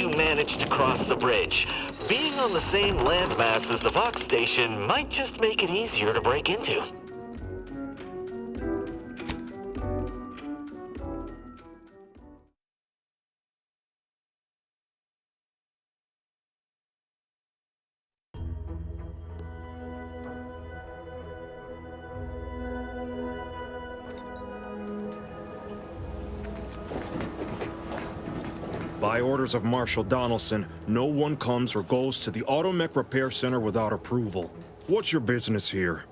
you managed to cross the bridge. Being on the same landmass as the Vox station might just make it easier to break into. By orders of Marshal Donaldson, no one comes or goes to the Automech Repair Center without approval. What's your business here?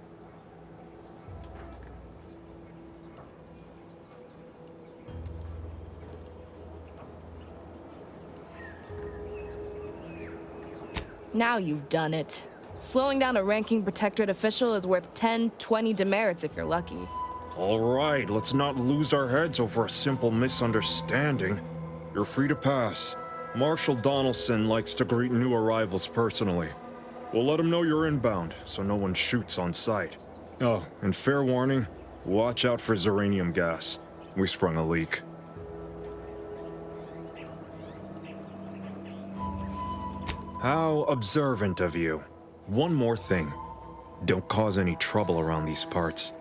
Now you've done it. Slowing down a ranking protectorate official is worth 10, 20 demerits if you're lucky. All right, let's not lose our heads over a simple misunderstanding. You're free to pass. Marshal Donaldson likes to greet new arrivals personally. We'll let him know you're inbound, so no one shoots on sight. Oh, and fair warning, watch out for xeranium gas. We sprung a leak. How observant of you. One more thing. Don't cause any trouble around these parts.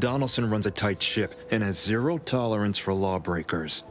Donaldson runs a tight ship and has zero tolerance for lawbreakers.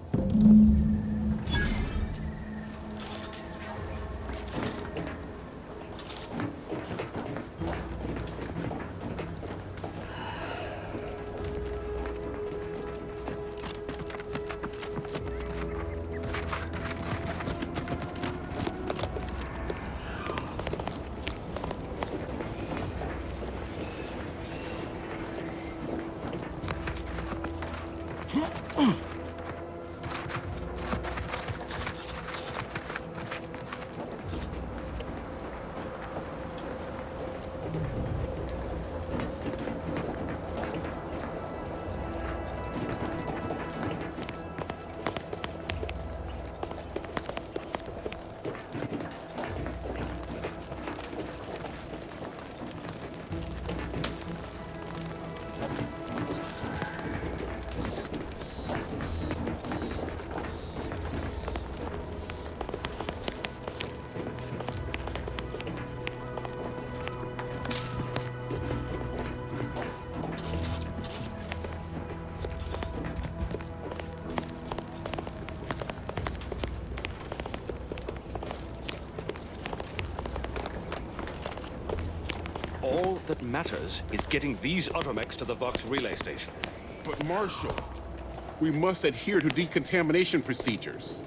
All that matters is getting these Automechs to the Vox relay station. But Marshal, we must adhere to decontamination procedures.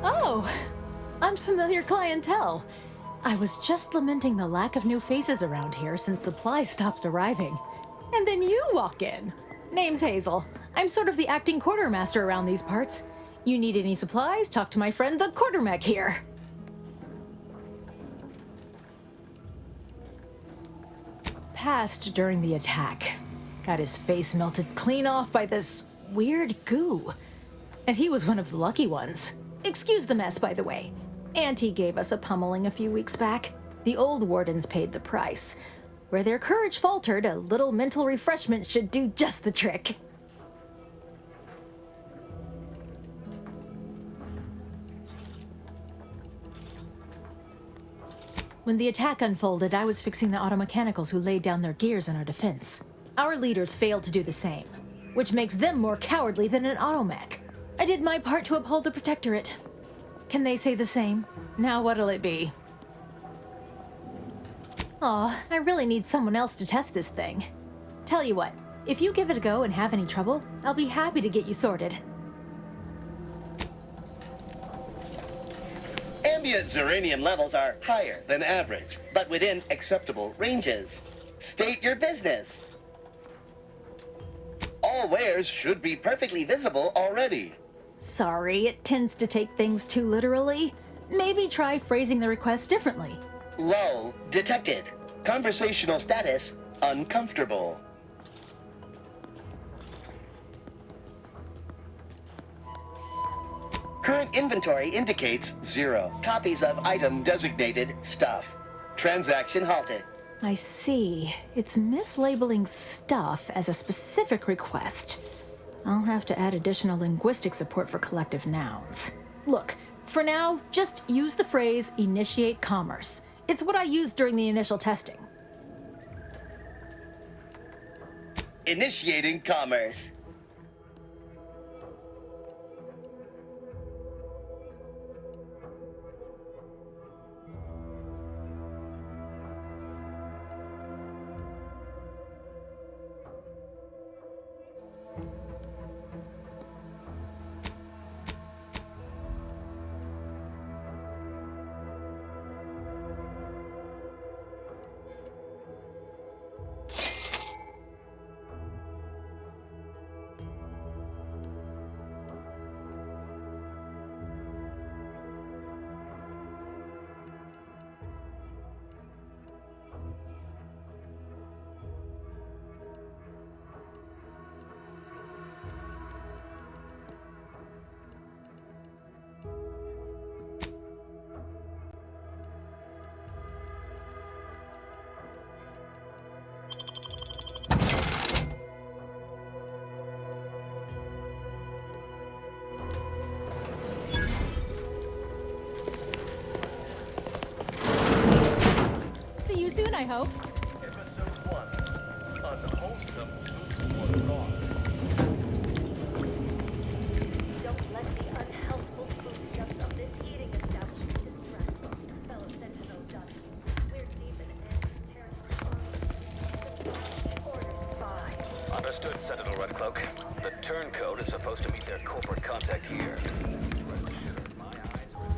Oh, unfamiliar clientele. I was just lamenting the lack of new faces around here since supplies stopped arriving. And then you walk in. Name's Hazel. I'm sort of the acting quartermaster around these parts. You need any supplies? Talk to my friend the Quartermech here. Passed during the attack. Got his face melted clean off by this weird goo. And he was one of the lucky ones. Excuse the mess, by the way. Auntie gave us a pummeling a few weeks back. The old wardens paid the price. Where their courage faltered, a little mental refreshment should do just the trick. When the attack unfolded, I was fixing the automechanicals who laid down their gears in our defense. Our leaders failed to do the same, which makes them more cowardly than an automech. I did my part to uphold the Protectorate. Can they say the same? Now what'll it be? Aw, I really need someone else to test this thing. Tell you what, if you give it a go and have any trouble, I'll be happy to get you sorted. Ambient xeranium levels are higher than average, but within acceptable ranges. State your business. All wares should be perfectly visible already. Sorry, it tends to take things too literally. Maybe try phrasing the request differently. Lull detected. Conversational status uncomfortable. Current inventory indicates 0 copies of item designated stuff. Transaction halted. I see. It's mislabeling stuff as a specific request. I'll have to add additional linguistic support for collective nouns. Look, for now, just use the phrase initiate commerce. It's what I used during the initial testing. Initiating commerce. See you soon, I hope. Episode 1. Unwholesome food for thought. Don't let the unhealthful foodstuffs of this eating establishment distract you, fellow Sentinel Dutch. We're deep in Andy's territory. Order spy. Understood, Sentinel Redcloak. The turncoat is supposed to meet their corporate contact here. Rest assured, my eyes are...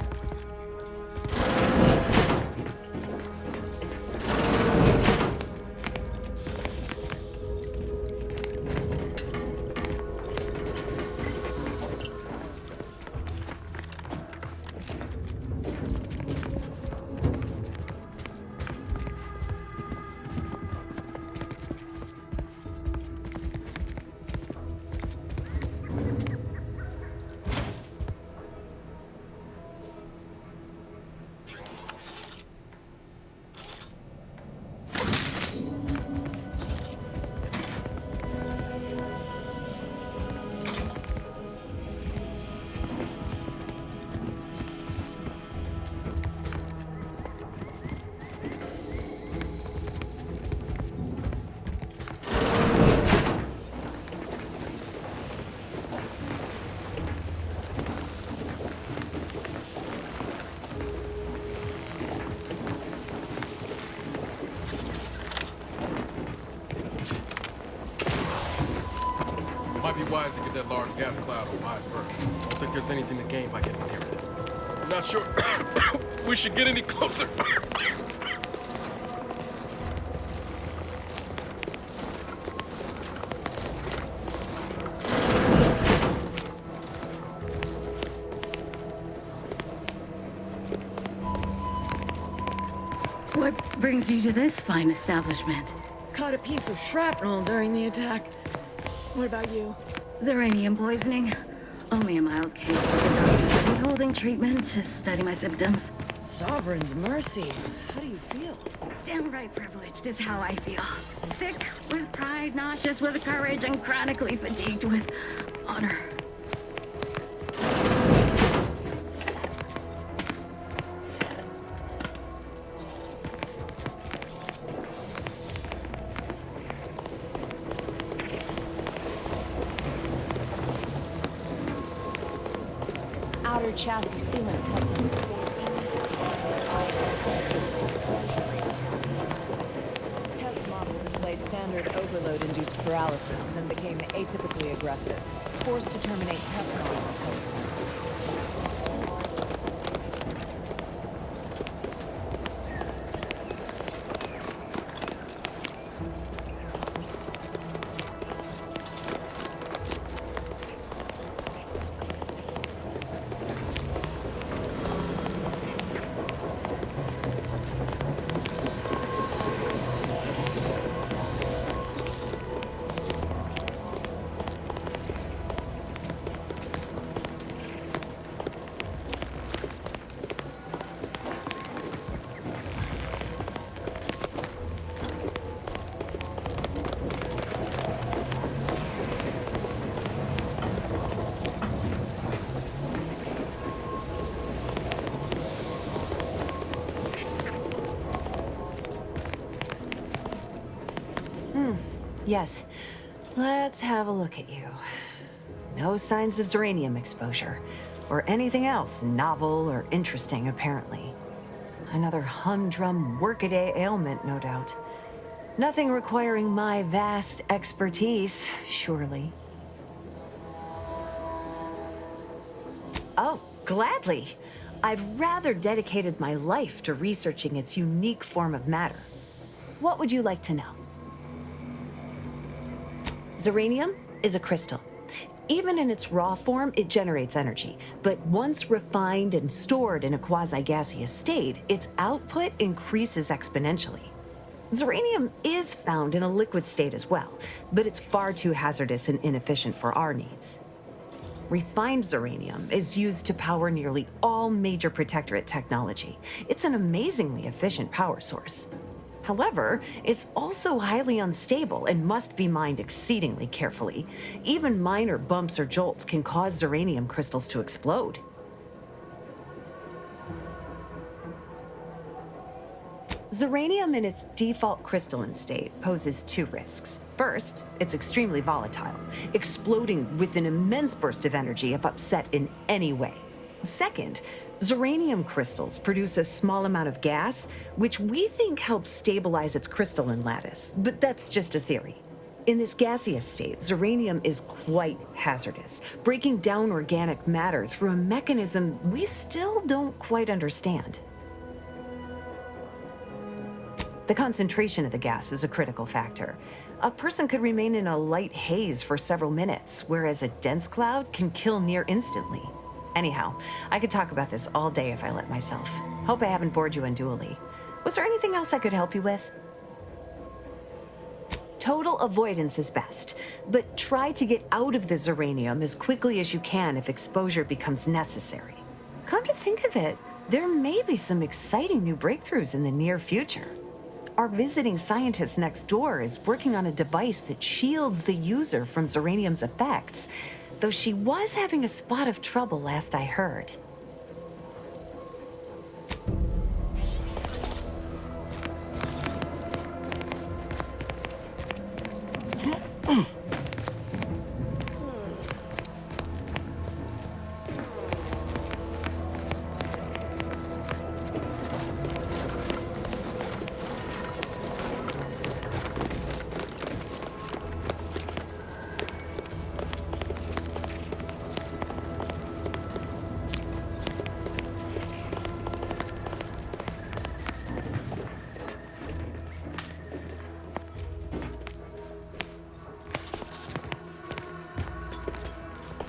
Might be wise to get that large gas cloud on my first. Don't think there's anything to gain by getting near it. I'm not sure we should get any closer. What brings you to this fine establishment? Caught a piece of shrapnel during the attack. What about you? Uranium poisoning. Only a mild case, but the doctor's withholding treatment to study my symptoms. Sovereign's mercy. How do you feel? Downright privileged is how I feel. Sick with pride, nauseous with courage, and chronically fatigued with honor. Outer chassis sealant test number 14. Test model displayed standard overload-induced paralysis, then became atypically aggressive. Forced to terminate test model at some points. Yes. Let's have a look at you. No signs of Zeranium exposure, or anything else novel or interesting, apparently. Another humdrum workaday ailment, no doubt. Nothing requiring my vast expertise, surely. Oh, gladly. I've rather dedicated my life to researching its unique form of matter. What would you like to know? Zeranium is a crystal. Even in its raw form, it generates energy. But once refined and stored in a quasi-gaseous state, its output increases exponentially. Zeranium is found in a liquid state as well, but it's far too hazardous and inefficient for our needs. Refined Zeranium is used to power nearly all major Protectorate technology. It's an amazingly efficient power source. However, it's also highly unstable and must be mined exceedingly carefully. Even minor bumps or jolts can cause Zeranium crystals to explode. Zeranium in its default crystalline state poses two risks. First, it's extremely volatile, exploding with an immense burst of energy if upset in any way. Second, Zeranium crystals produce a small amount of gas, which we think helps stabilize its crystalline lattice, but that's just a theory. In this gaseous state, Zeranium is quite hazardous, breaking down organic matter through a mechanism we still don't quite understand. The concentration of the gas is a critical factor. A person could remain in a light haze for several minutes, whereas a dense cloud can kill near instantly. Anyhow, I could talk about this all day if I let myself. Hope I haven't bored you unduly. Was there anything else I could help you with? Total avoidance is best, but try to get out of the Zeranium as quickly as you can if exposure becomes necessary. Come to think of it, there may be some exciting new breakthroughs in the near future. Our visiting scientist next door is working on a device that shields the user from Zeranium's effects, though she was having a spot of trouble last I heard.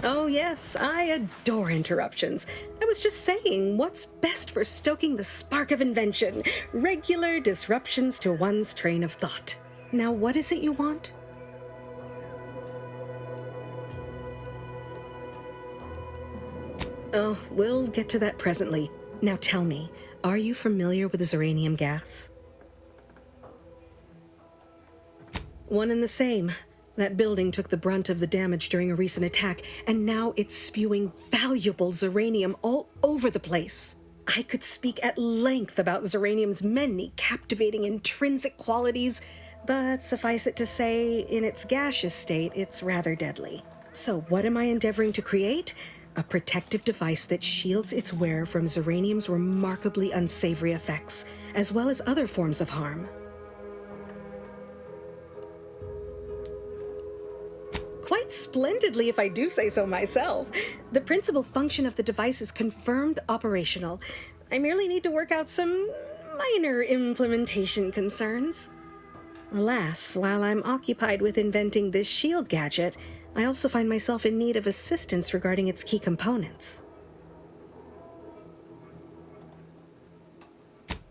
Oh yes, I adore interruptions. I was just saying, what's best for stoking the spark of invention? Regular disruptions to one's train of thought. Now what is it you want? Oh, we'll get to that presently. Now tell me, are you familiar with Zeranium gas? One and the same. That building took the brunt of the damage during a recent attack, and now it's spewing valuable Zeranium all over the place. I could speak at length about Zeranium's many captivating intrinsic qualities, but suffice it to say, in its gaseous state, it's rather deadly. So what am I endeavoring to create? A protective device that shields its wearer from Zeranium's remarkably unsavory effects, as well as other forms of harm. Quite splendidly, if I do say so myself. The principal function of the device is confirmed operational. I merely need to work out some minor implementation concerns. Alas, while I'm occupied with inventing this shield gadget, I also find myself in need of assistance regarding its key components.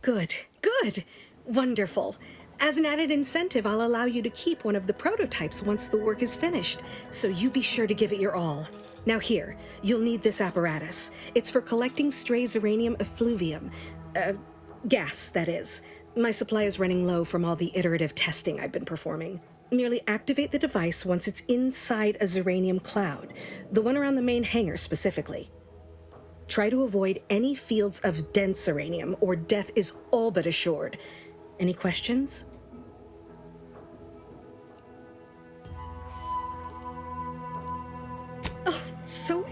Good, good, wonderful. As an added incentive, I'll allow you to keep one of the prototypes once the work is finished, so you be sure to give it your all. Now here, you'll need this apparatus. It's for collecting stray Zeranium effluvium. Gas, that is. My supply is running low from all the iterative testing I've been performing. Merely activate the device once it's inside a Zeranium cloud, the one around the main hangar specifically. Try to avoid any fields of dense Zeranium, or death is all but assured. Any questions?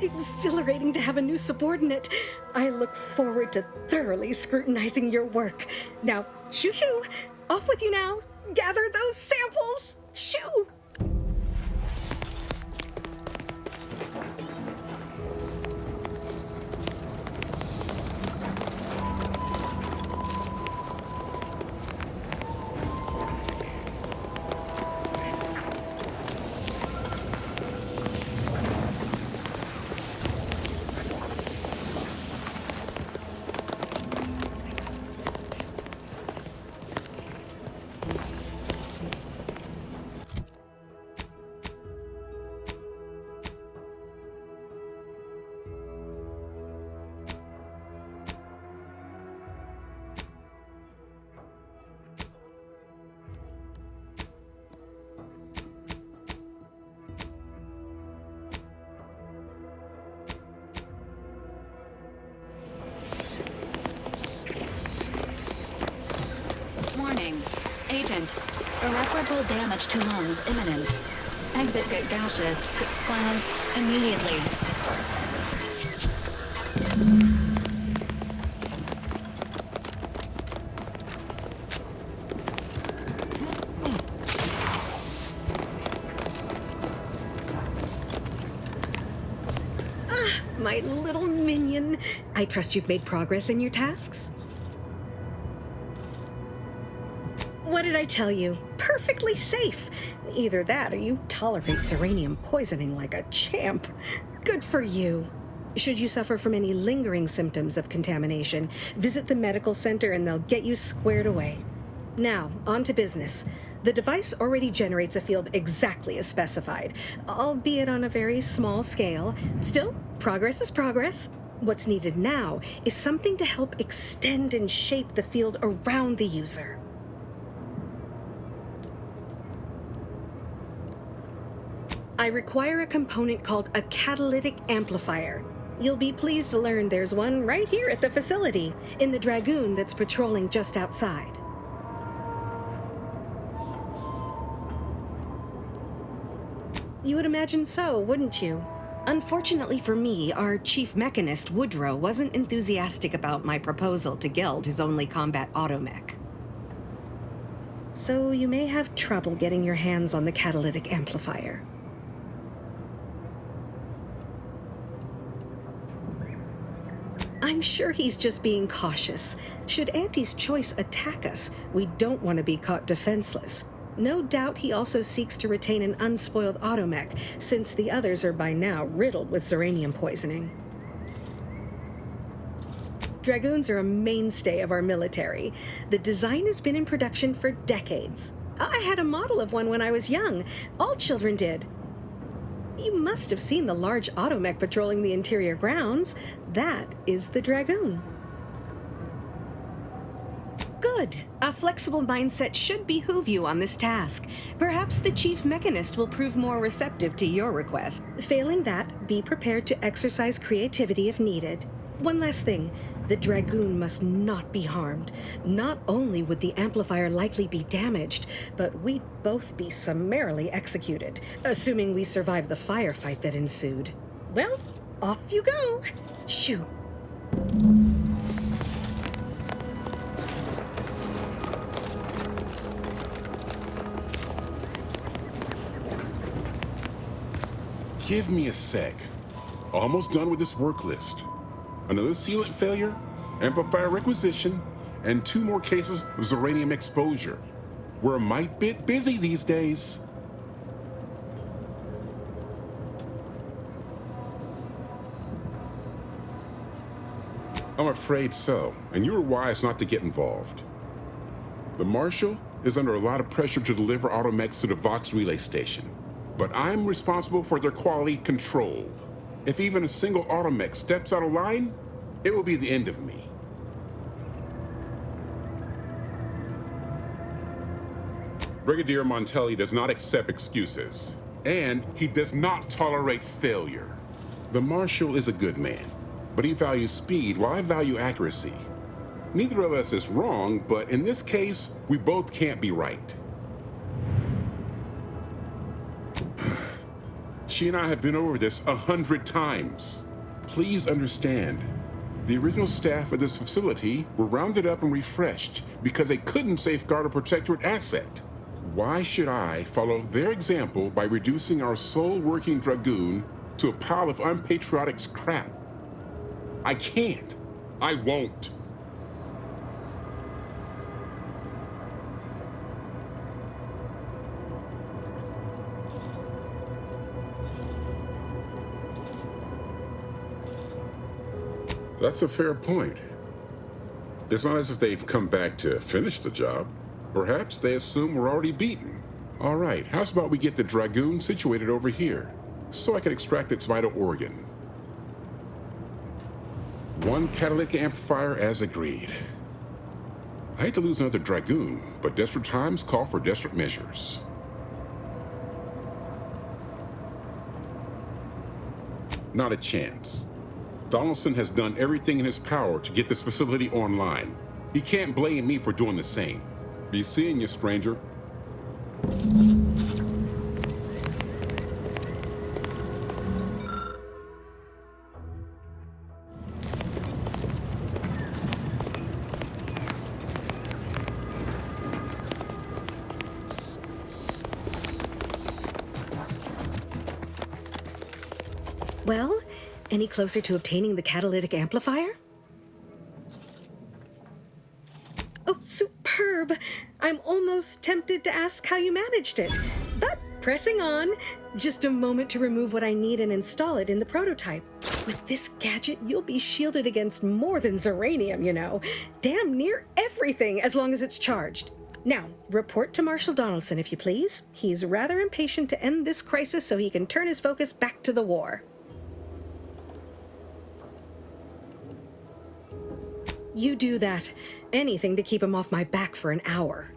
exhilarating to have a new subordinate. I look forward to thoroughly scrutinizing your work. Now, shoo-shoo! Off with you now! Gather those samples! Shoo! Warning. Agent. Irreparable damage to lungs imminent. Exit get gaseous. Well, immediately. Ah, my little minion. I trust you've made progress in your tasks? What did I tell you? Perfectly safe. Either that or you tolerate Zeranium poisoning like a champ. Good for you. Should you suffer from any lingering symptoms of contamination, visit the medical center and they'll get you squared away. Now, on to business. The device already generates a field exactly as specified, albeit on a very small scale. Still, progress is progress. What's needed now is something to help extend and shape the field around the user. I require a component called a catalytic amplifier. You'll be pleased to learn there's one right here at the facility, in the Dragoon that's patrolling just outside. You would imagine so, wouldn't you? Unfortunately for me, our chief mechanist, Woodrow, wasn't enthusiastic about my proposal to geld his only combat Automech. So you may have trouble getting your hands on the catalytic amplifier. I'm sure he's just being cautious. Should Auntie's choice attack us, we don't want to be caught defenseless. No doubt he also seeks to retain an unspoiled Automech, since the others are by now riddled with Zeranium poisoning. Dragoons are a mainstay of our military. The design has been in production for decades. I had a model of one when I was young. All children did. You must have seen the large Automech patrolling the interior grounds. That is the Dragoon. Good. A flexible mindset should behoove you on this task. Perhaps the chief mechanist will prove more receptive to your request. Failing that, be prepared to exercise creativity if needed. One last thing. The Dragoon must not be harmed. Not only would the amplifier likely be damaged, but we'd both be summarily executed, assuming we survive the firefight that ensued. Well, off you go. Shoo. Give me a sec. Almost done with this work list. Another sealant failure, amplifier requisition, and 2 more cases of Zeranium exposure. We're a mite bit busy these days. I'm afraid so, and you were wise not to get involved. The Marshal is under a lot of pressure to deliver Automechs to the Vox relay station, but I'm responsible for their quality control. If even a single Automech steps out of line, it will be the end of me. Brigadier Montelli does not accept excuses, and he does not tolerate failure. The Marshal is a good man, but he values speed while I value accuracy. Neither of us is wrong, but in this case, we both can't be right. She and I have been over this 100 times. Please understand, the original staff of this facility were rounded up and refreshed because they couldn't safeguard or protect your asset. Why should I follow their example by reducing our sole working Dragoon to a pile of unpatriotic scrap? I can't. I won't. That's a fair point. It's not as if they've come back to finish the job. Perhaps they assume we're already beaten. All right, how's about we get the Dragoon situated over here, so I can extract its vital organ? One catalytic amplifier as agreed. I hate to lose another Dragoon, but desperate times call for desperate measures. Not a chance. Donaldson has done everything in his power to get this facility online. He can't blame me for doing the same. Be seeing you, stranger. Well, any closer to obtaining the catalytic amplifier? Oh, superb! I'm almost tempted to ask how you managed it. But pressing on, just a moment to remove what I need and install it in the prototype. With this gadget, you'll be shielded against more than Zeranium, you know. Damn near everything, as long as it's charged. Now, report to Marshal Donaldson, if you please. He's rather impatient to end this crisis so he can turn his focus back to the war. You do that. Anything to keep him off my back for an hour.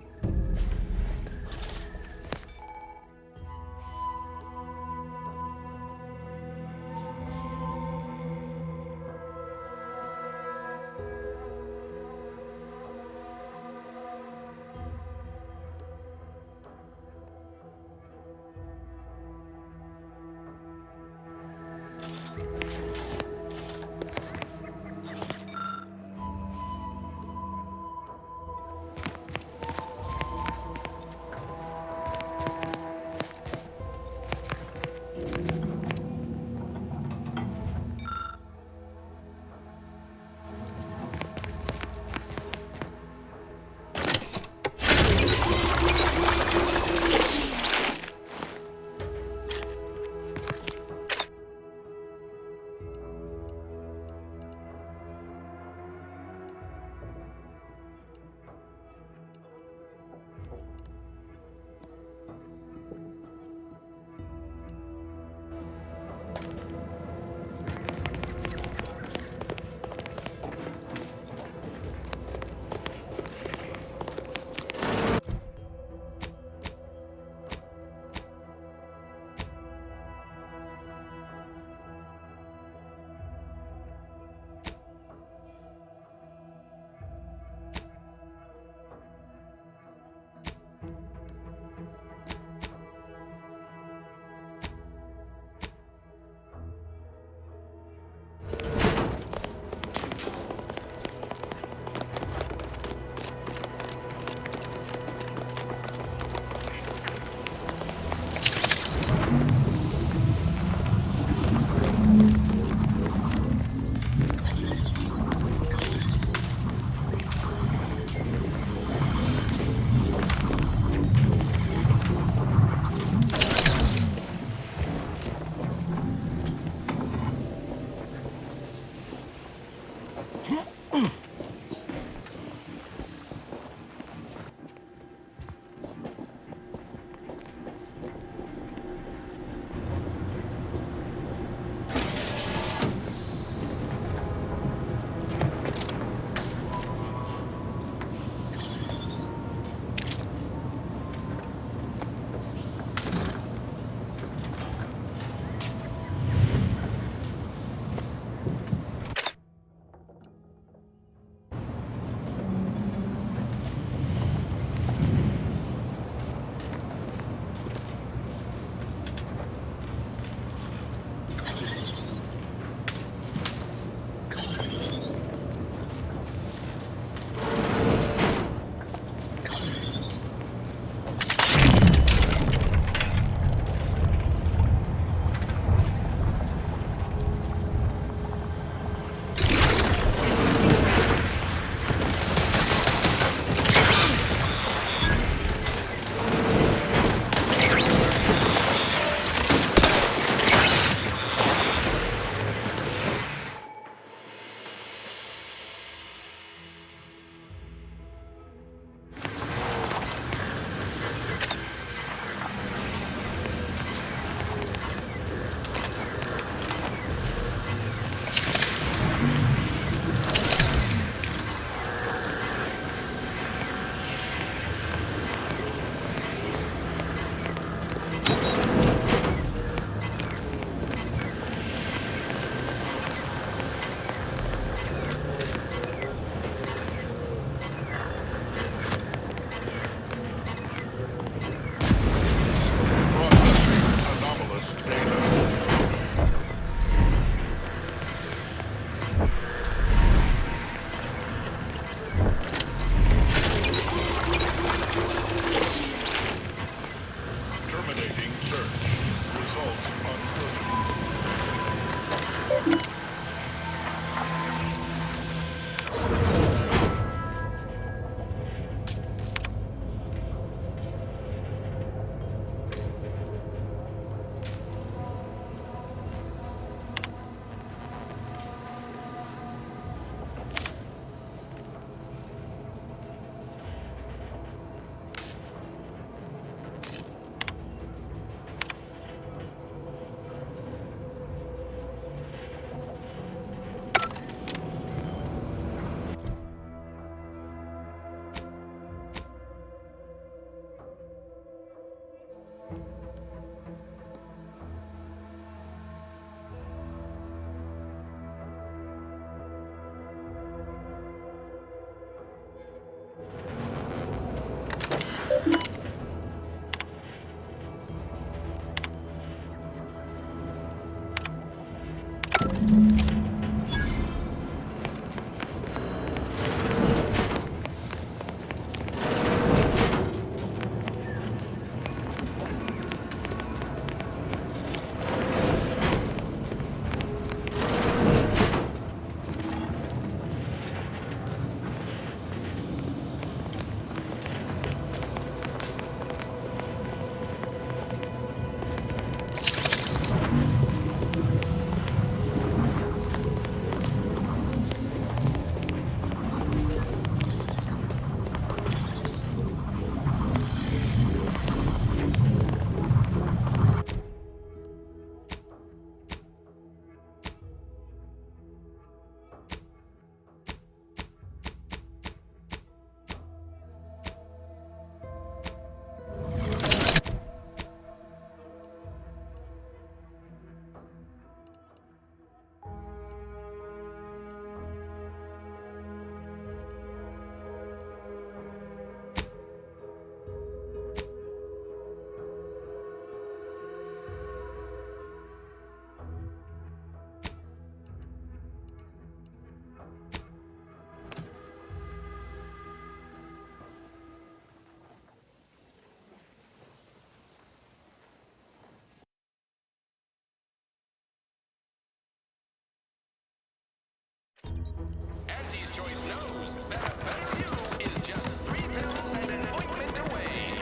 Captain's Choice knows that a better you is just 3 pills and an ointment away.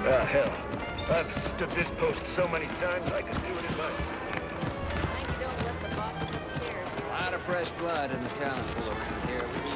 Ah, hell. I've stood this post so many times, I could do it in my sleep. A lot of fresh blood in the talent pool around here. We